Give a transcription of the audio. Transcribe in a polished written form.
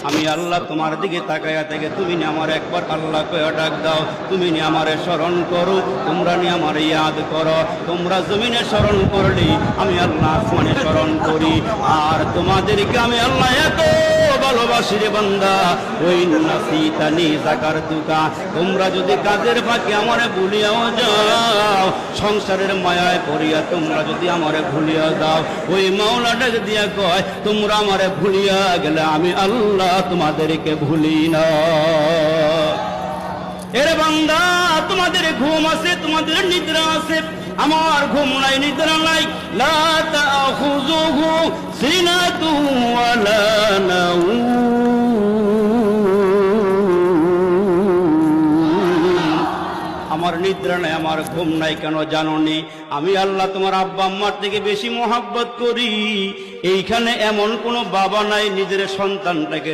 আমি আল্লাহ তোমার দিকে তাকায়া থেকে তুমি নি আমার একবার আল্লাহ কয়ে ডাক দাও, তুমি নি আমারে স্মরণ করো, তোমরা নি আমার ইয়াদ করো। তোমরা জমিনে স্মরণ করলি, আমি আল্লাহ আসমানে স্মরণ করি। আর তোমাদেরকে আমি আল্লাহ এত ভালোবাসি রে বান্দা, ওই নাসিতানি যাকারতুকা, তোমরা যদি কাজের ফাঁকে আমারে ভুলিয়াও যাও, সংসারের মায়ায় পড়িয়া তোমরা যদি আমারে ভুলিয়া যাও, ওই মাওলাটা দিয়া কয় তোমরা আমারে ভুলিয়া গেলে আমি আল্লাহ তোমাদেরকে ভুলি না। এরে বান্দা, তোমাদের ঘুম আছে, তোমাদের নিদ্রা আছে, আমার ঘুম নাই, নিদ্রা নাই। লা তাখুযুহু সিনাতু ওয়ালা নাওম, আমার নিদ্রা নাই, আমার ঘুম নাই। কেন জানো নি? আমি আল্লাহ তোমার আব্বা আম্মার থেকে বেশি মহব্বত করি। এইখানে এমন কোনো বাবা নাই নিজের সন্তানটাকে